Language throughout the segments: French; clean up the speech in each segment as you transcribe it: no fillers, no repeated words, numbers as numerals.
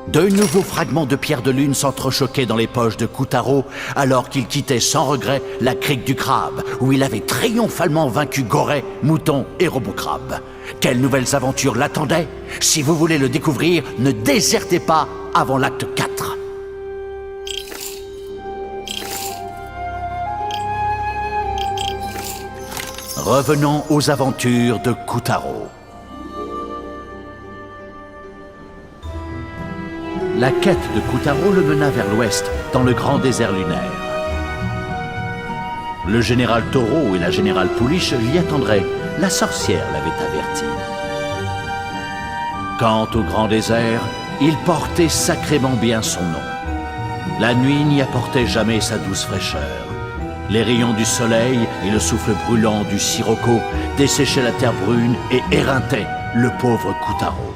De nouveaux fragments de pierre de lune s'entrechoquaient dans les poches de Kotaro alors qu'il quittait sans regret la crique du crabe, où il avait triomphalement vaincu Goré, Mouton et Robocrabe. Quelles nouvelles aventures l'attendaient? Si vous voulez le découvrir, ne désertez pas avant l'acte 4. Revenons aux aventures de Kotaro. La quête de Kotaro le mena vers l'ouest, dans le grand désert lunaire. Le général Toro et la générale Pouliche l'y attendraient, la sorcière l'avait averti. Quant au grand désert, il portait sacrément bien son nom. La nuit n'y apportait jamais sa douce fraîcheur. Les rayons du soleil et le souffle brûlant du sirocco desséchaient la terre brune et éreintaient le pauvre Kotaro.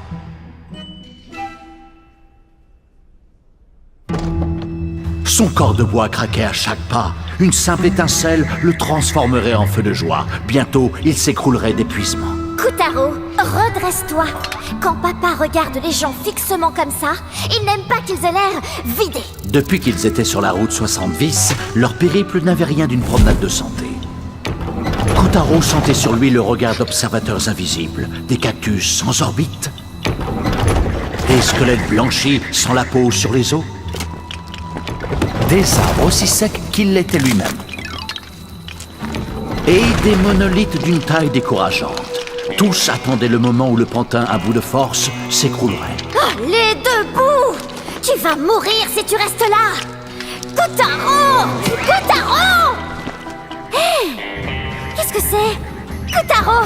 Son corps de bois craquait à chaque pas. Une simple étincelle le transformerait en feu de joie. Bientôt, il s'écroulerait d'épuisement. Kotaro, redresse-toi. Quand papa regarde les gens fixement comme ça, il n'aime pas qu'ils aient l'air vidés. Depuis qu'ils étaient sur la route 70, leur périple n'avait rien d'une promenade de santé. Kotaro sentait sur lui le regard d'observateurs invisibles, des cactus sans orbite, des squelettes blanchis sans la peau sur les os, des arbres aussi secs qu'il l'était lui-même, et des monolithes d'une taille décourageante. Tous attendaient le moment où le pantin à bout de force s'écroulerait. Allez, debout! Tu vas mourir si tu restes là! Kotaro! Kotaro! Hé! Qu'est-ce que c'est? Kotaro!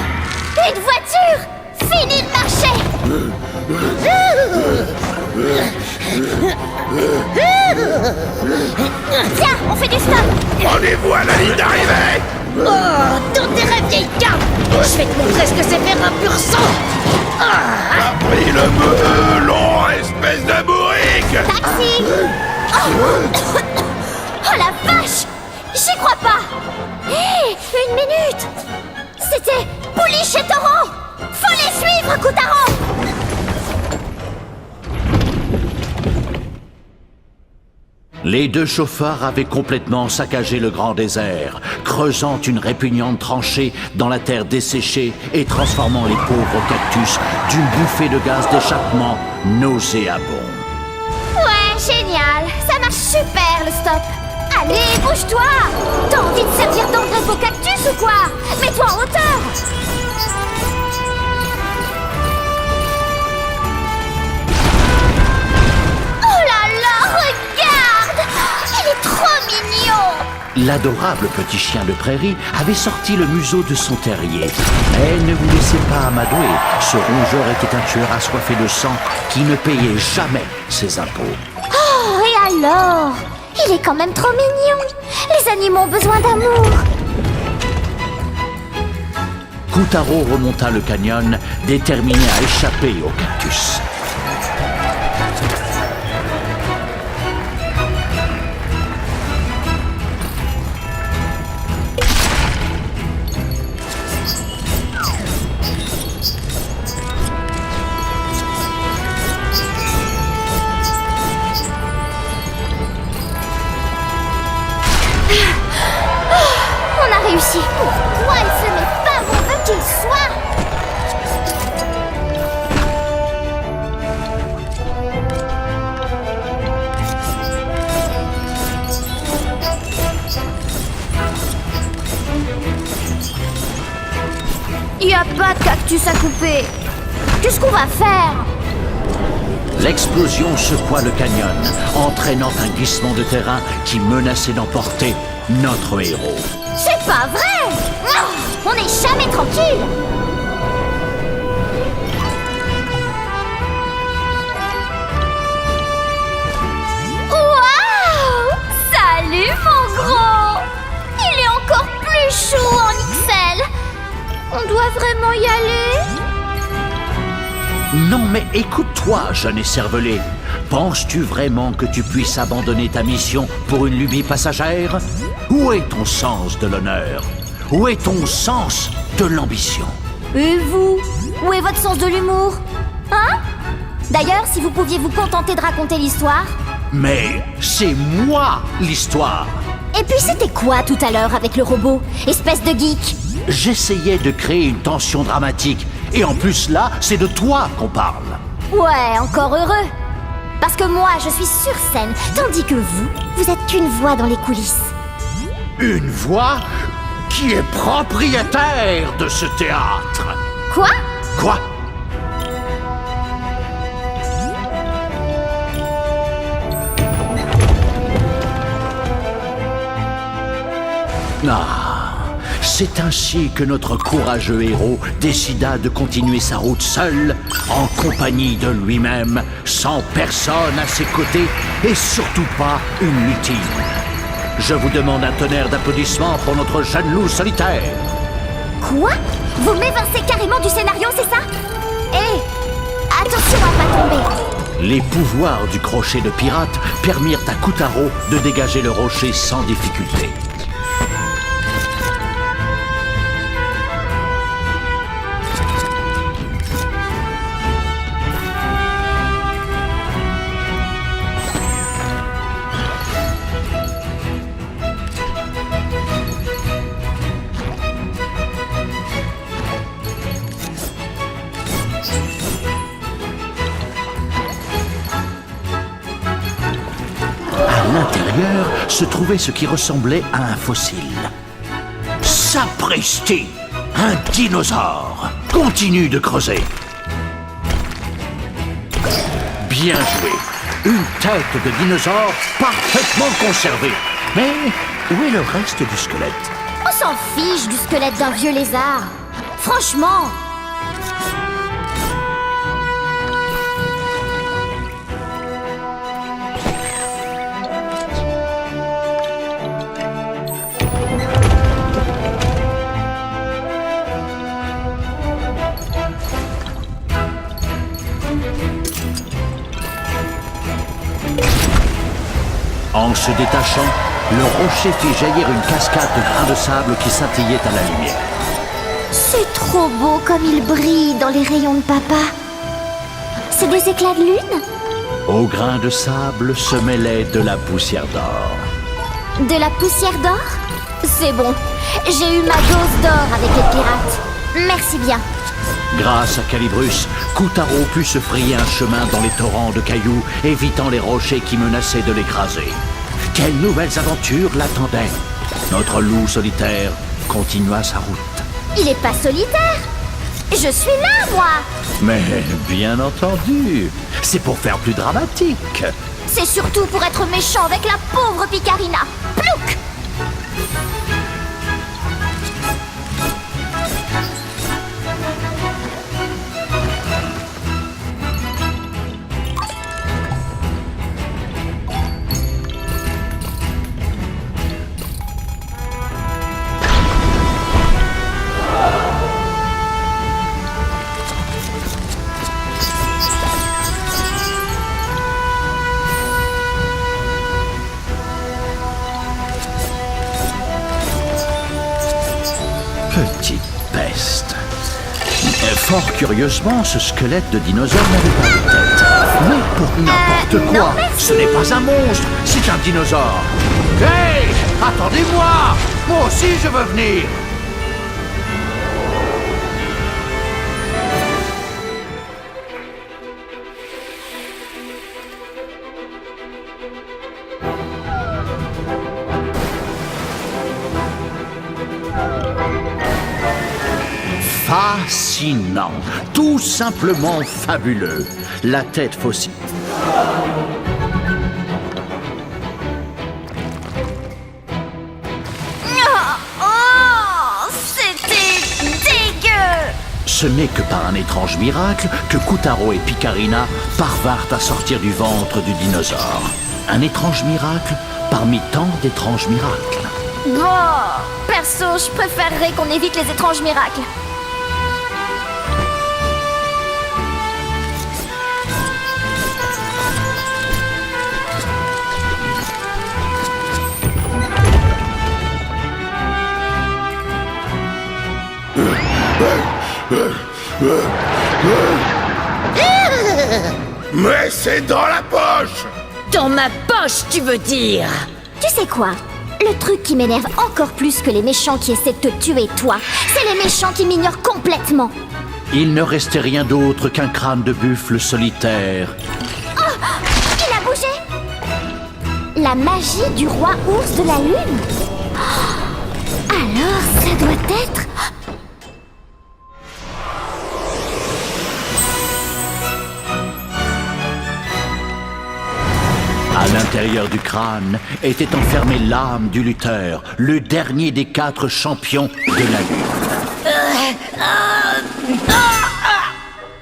Une voiture! Fini de marcher! Tiens, on fait du stop! Rendez-vous à la ligne d'arrivée! Oh, dans tes rêves, vieille carpe! Je vais te montrer ce que c'est faire un pur sang! T'as pris le melon, espèce de bourrique! Taxi! Oh la vache! J'y crois pas! Hé, une minute! C'était Pouliche et Toro! Faut les suivre, Kotaro! Les deux chauffeurs avaient complètement saccagé le grand désert, creusant une répugnante tranchée dans la terre desséchée et transformant les pauvres cactus d'une bouffée de gaz d'échappement nauséabond. Ouais, génial! Ça marche super, le stop! Allez, bouge-toi! T'as envie de servir d'engrais vos cactus ou quoi? Mets-toi en hauteur! Oh là là, regarde! Il est trop mignon! L'adorable petit chien de prairie avait sorti le museau de son terrier. Mais ne vous laissez pas amadouer, ce rongeur était un tueur assoiffé de sang qui ne payait jamais ses impôts. Oh, et alors? Il est quand même trop mignon! Les animaux ont besoin d'amour! Kotaro remonta le canyon, déterminé à échapper aux cactus. On a réussi! Pourquoi il se met pas où on veut qu'il soit? Y a pas de cactus à couper! Qu'est-ce qu'on va faire? L'explosion secoua le canyon, entraînant un glissement de terrain qui menaçait d'emporter notre héros. C'est pas vrai! Oh, on n'est jamais tranquille! Waouh! Salut mon gros! Il est encore plus chaud en XL! On doit vraiment y aller? Non mais écoute-toi, jeune écervelé. Penses-tu vraiment que tu puisses abandonner ta mission pour une lubie passagère? Où est ton sens de l'honneur? Où est ton sens de l'ambition? Et vous? Où est votre sens de l'humour? Hein? D'ailleurs, si vous pouviez vous contenter de raconter l'histoire. Mais c'est moi l'histoire. Et puis c'était quoi tout à l'heure avec le robot? Espèce de geek. J'essayais de créer une tension dramatique. Et en plus là, c'est de toi qu'on parle. Ouais, encore heureux. Parce que moi, je suis sur scène, tandis que vous êtes qu'une voix dans les coulisses. Une voix qui est propriétaire de ce théâtre. Quoi? Quoi? Ah, c'est ainsi que notre courageux héros décida de continuer sa route seul, en compagnie de lui-même, sans personne à ses côtés et surtout pas une lutine. Je vous demande un tonnerre d'applaudissements pour notre jeune loup solitaire. Quoi? Vous m'évincez carrément du scénario, c'est ça? Hé! Attention à pas tomber! Les pouvoirs du crochet de pirate permirent à Kutaro de dégager le rocher sans difficulté. À l'intérieur se trouvait ce qui ressemblait à un fossile. Sapristi! Un dinosaure! Continue de creuser. Bien joué. Une tête de dinosaure parfaitement conservée. Mais où est le reste du squelette? On s'en fiche du squelette d'un vieux lézard. Franchement! En se détachant, le rocher fit jaillir une cascade de grains de sable qui scintillaient à la lumière. C'est trop beau comme il brille dans les rayons de papa. C'est des éclats de lune? Aux grains de sable se mêlait de la poussière d'or. De la poussière d'or? C'est bon. J'ai eu ma dose d'or avec les pirates. Merci bien. Grâce à Calibrus, Kutaro put se frayer un chemin dans les torrents de cailloux, évitant les rochers qui menaçaient de l'écraser. Quelles nouvelles aventures l'attendaient? Notre loup solitaire continua sa route. Il est pas solitaire. Je suis là, moi. Mais bien entendu, c'est pour faire plus dramatique. C'est surtout pour être méchant avec la pauvre Picarina. Plouc! Petite peste. Fort curieusement, ce squelette de dinosaure n'avait pas de tête. Mais pour n'importe quoi, non, merci. ce n'est pas un monstre, c'est un dinosaure. Hey, attendez-moi! Moi aussi je veux venir. Fascinant, tout simplement fabuleux. La tête fossile. Oh, c'était dégueu. Ce n'est que par un étrange miracle que Kutaro et Picarina parvinrent à sortir du ventre du dinosaure. Un étrange miracle parmi tant d'étranges miracles. Bon, perso, je préférerais qu'on évite les étranges miracles. Mais c'est dans la poche! Dans ma poche, tu veux dire? Tu sais quoi? Le truc qui m'énerve encore plus que les méchants qui essaient de te tuer, toi, c'est les méchants qui m'ignorent complètement. Il ne restait rien d'autre qu'un crâne de buffle solitaire. Il a bougé! La magie du roi ours de la lune? Alors, ça doit être... À l'intérieur du crâne était enfermée l'âme du lutteur, le dernier des 4 champions de la lutte.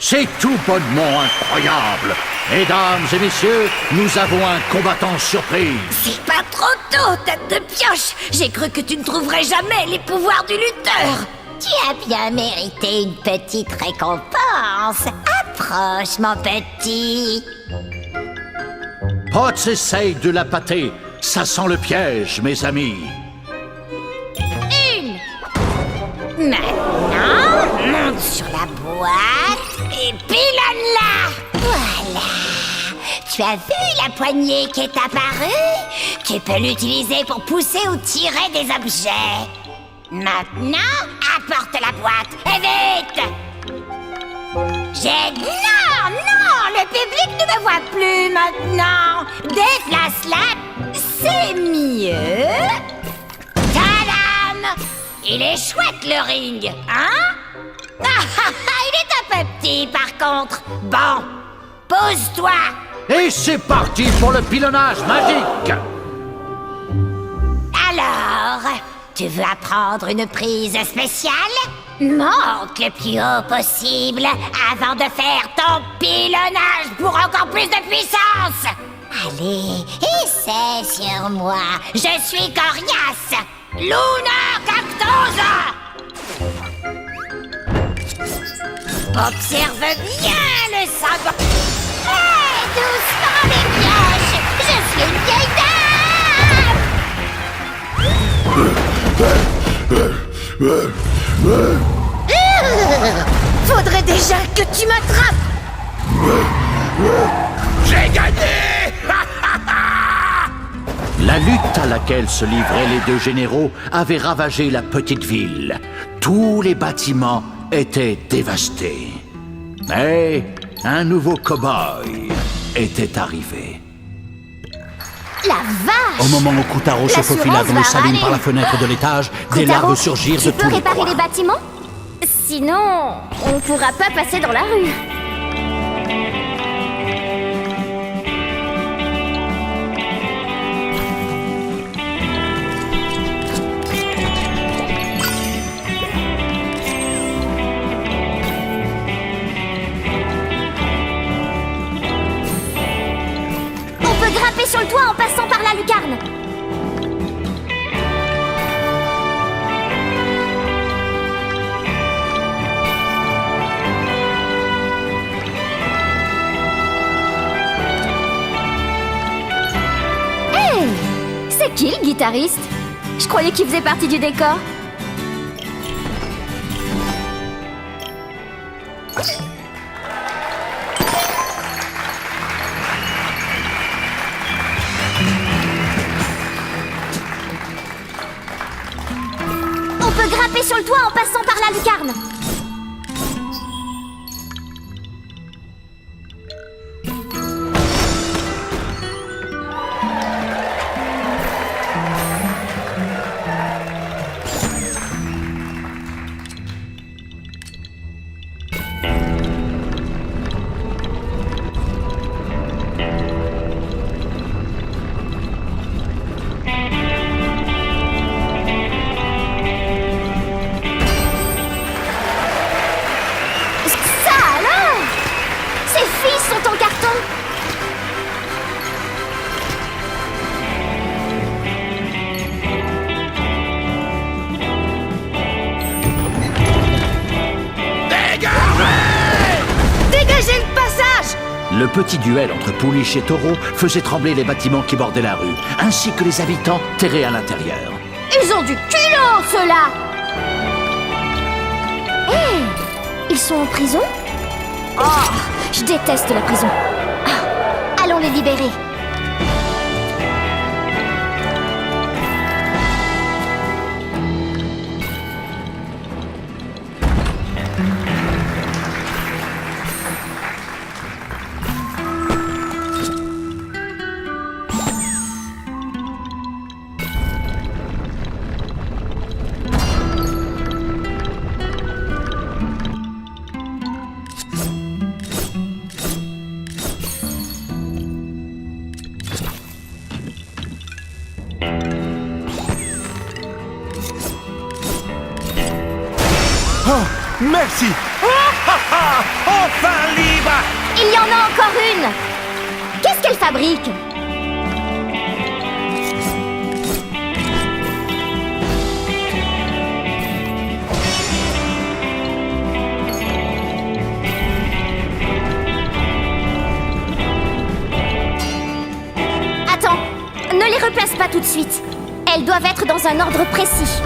C'est tout bonnement incroyable. Mesdames et messieurs, nous avons un combattant surprise. C'est pas trop tôt, tête de pioche. J'ai cru que tu ne trouverais jamais les pouvoirs du lutteur. Tu as bien mérité une petite récompense. Approche, mon petit. Potts essaye de la pâter. Ça sent le piège, mes amis. Maintenant, monte sur la boîte et pilonne-la. Voilà. Tu as vu la poignée qui est apparue? Tu peux l'utiliser pour pousser ou tirer des objets. Maintenant, apporte la boîte et vite. Non, non, le public ne me voit plus maintenant. Déplace-la, c'est mieux. Tadam! Il est chouette le ring, hein? Il est un peu petit par contre. Bon, pose-toi. Et c'est parti pour le pilonnage magique. Alors, tu veux apprendre une prise spéciale? Monte le plus haut possible avant de faire ton pilonnage pour encore plus de puissance. Allez, essaie sur moi. Je suis coriace. Luna Cactosa. Observe bien le sabot. Hé, doucement les pioches. Je suis une vieille dame. Faudrait déjà que tu m'attrapes. J'ai gagné! La lutte à laquelle se livraient les 2 généraux avait ravagé la petite ville. Tous les bâtiments étaient dévastés. Mais un nouveau cow-boy était arrivé. La vache! Au moment où Kutaro se faufila dans le L'assurance va saline par la râler. fenêtre de l'étage, des Kotaro, larves surgirent de tu peux tous les réparer coins. les bâtiments? Sinon, on pourra pas passer dans la rue. On peut grimper sur le toit en passant par la lucarne. C'est qui le guitariste? Je croyais qu'il faisait partie du décor. On peut grimper sur le toit en passant par la lucarne. Le petit duel entre Pouliche et Taureau faisait trembler les bâtiments qui bordaient la rue, ainsi que les habitants terrés à l'intérieur. Ils ont du culot, ceux-là! Hé! Ils sont en prison? Oh, je déteste la prison. allons les libérer. Oh, merci. Enfin libre. Il y en a encore une! Qu'est-ce qu'elle fabrique? Attends, ne les replace pas tout de suite. Elles doivent être dans un ordre précis.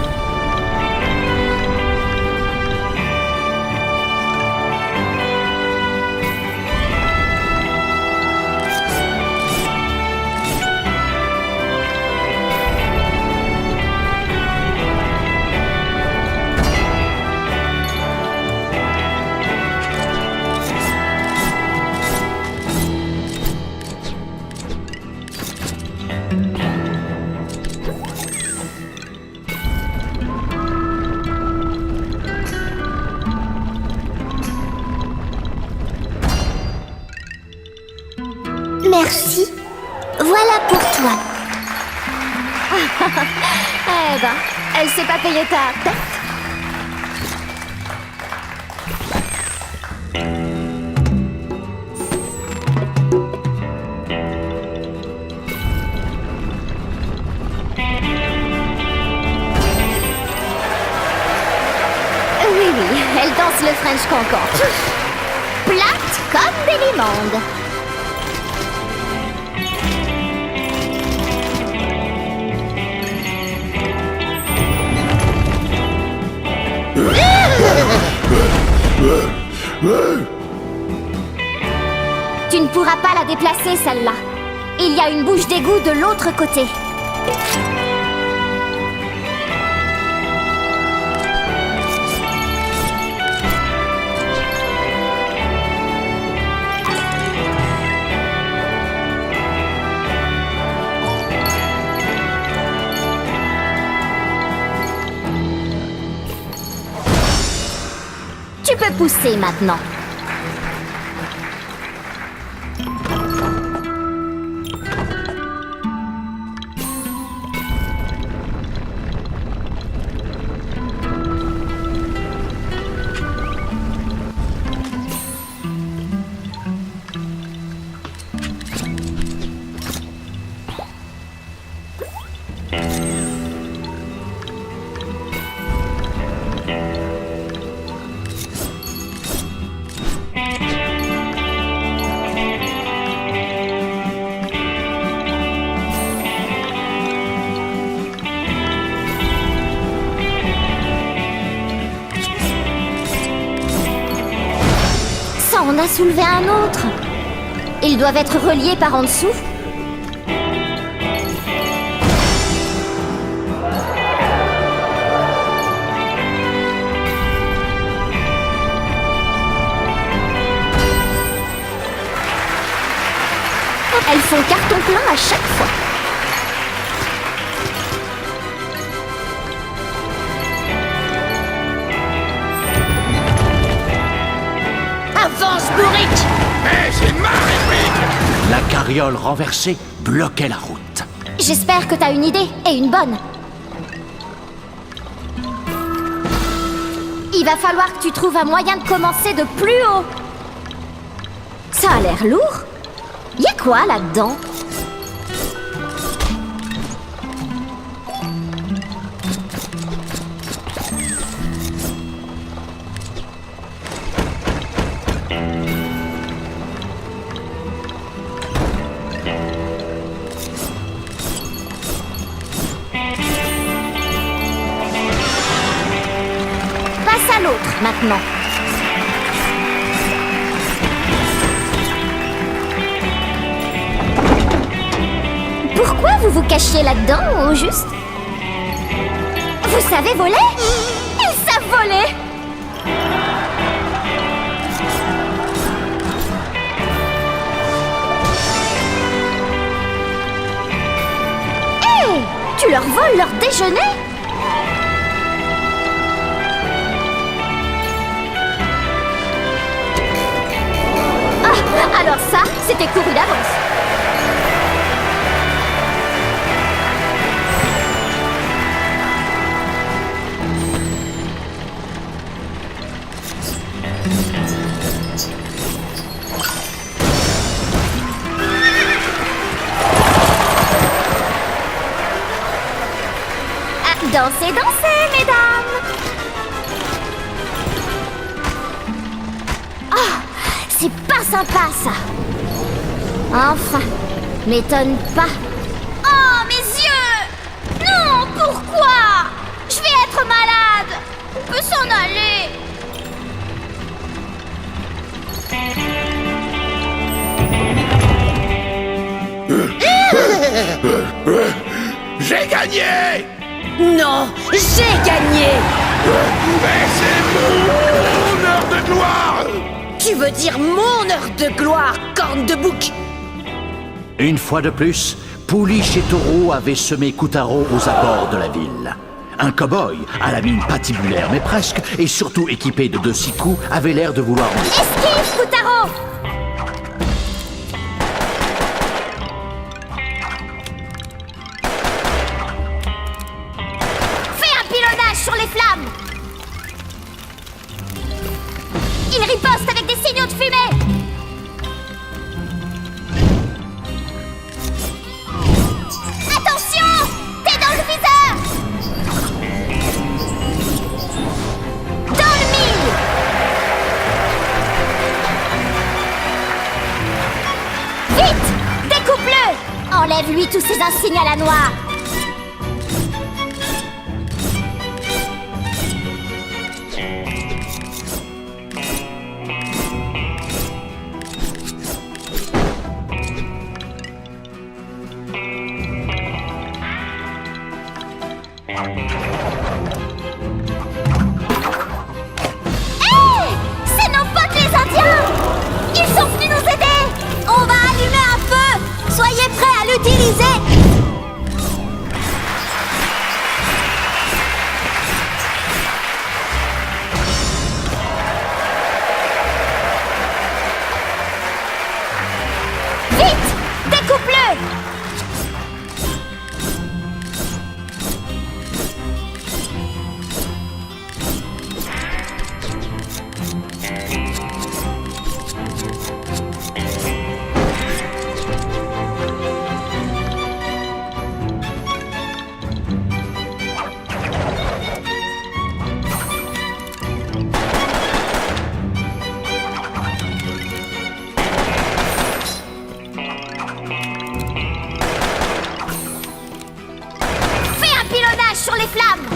Merci. Voilà pour toi. Eh ben, elle s'est pas payée ta tête. Oui, elle danse le French Cancan. Plate comme des limandes. Tu ne pourras pas la déplacer, celle-là. Il y a une bouche d'égout de l'autre côté. Tu peux pousser maintenant. On a soulevé un autre. Ils doivent être reliés par en dessous. Elles font carton plein à chaque fois. Avance, bourrique! Mais c'est ma réplique! La carriole renversée bloquait la route. J'espère que t'as une idée, et une bonne. Il va falloir que tu trouves un moyen de commencer de plus haut. Ça a l'air lourd. Y a quoi là-dedans? Passe à l'autre maintenant. Vous vous cachiez là-dedans, au juste? Vous savez voler? Ils savent voler! Hé! Tu leur voles leur déjeuner? Ah! Alors ça, c'était couru d'avance. Dansez, dansez, mesdames! Ah, c'est pas sympa, ça! Enfin, m'étonne pas. Oh, mes yeux! Non, pourquoi? Je vais être malade! On peut s'en aller! J'ai gagné! Non, j'ai gagné! Mais c'est mon heure de gloire! Tu veux dire mon heure de gloire, corne de bouc? Une fois de plus, Pouliche et Taureau avaient semé Kutaro aux abords de la ville. Un cow-boy, à la mine patibulaire mais presque, et surtout équipé de 2 6 coups, avait l'air de vouloir... Esquive, Kutaro! Sur les flammes! Il riposte avec des signaux de fumée! Attention! T'es dans le viseur! Dans le mille! Vite! Découpe-le! Enlève-lui tous ces insignes à la noix! Sur les flammes!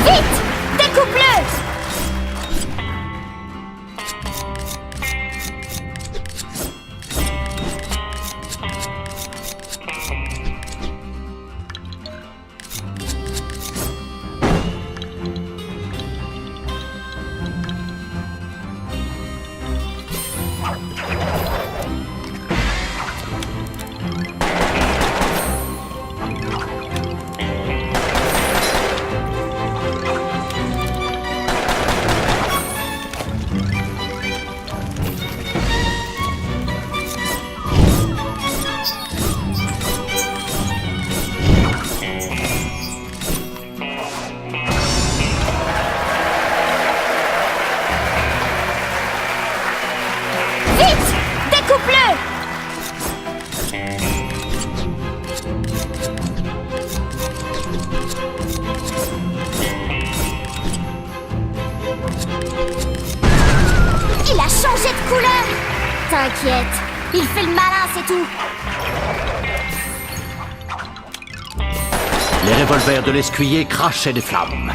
Vite! Découpe-le! T'inquiète, il fait le malin, c'est tout. Les revolvers de l'escuyer crachaient des flammes.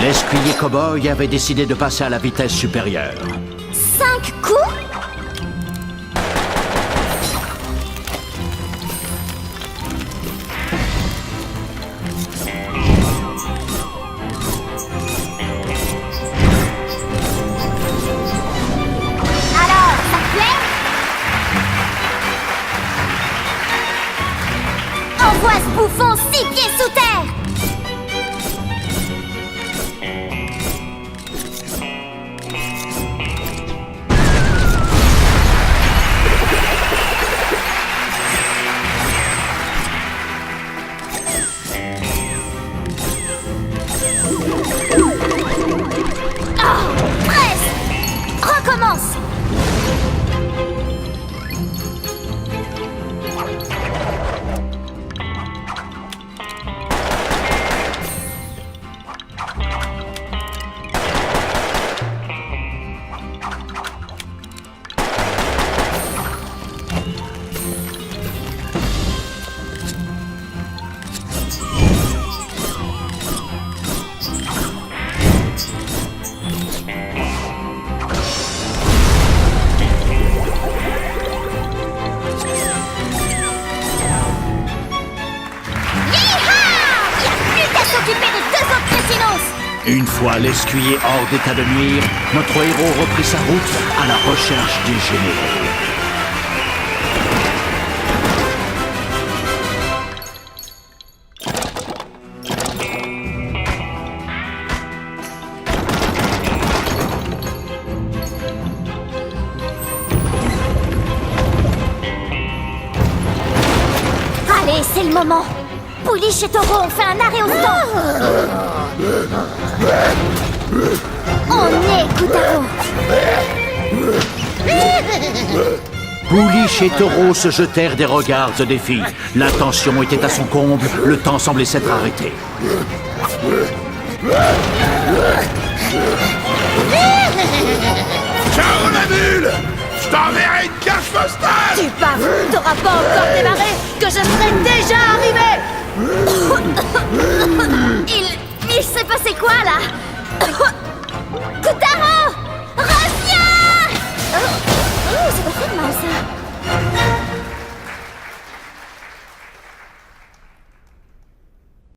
L'escuyer cow-boy avait décidé de passer à la vitesse supérieure. 5 coups? Alors, ça te plaît? Envoie ce bouffon 6 pieds sous terre! Recommence! Une fois l'escuyer hors d'état de nuire, notre héros reprit sa route à la recherche des généraux. Allez, c'est le moment! Pouliche et Taureau ont fait un arrêt au stand! On est, Kutaro! Pouliche et Taureau se jetèrent des regards de défi. L'intention était à son comble, le temps semblait s'être arrêté. Ciao la bulle! Je t'enverrai une carte postale! Tu parles, t'auras pas encore démarré que je serai déjà arrivé. Il s'est passé quoi, là? Kutaro!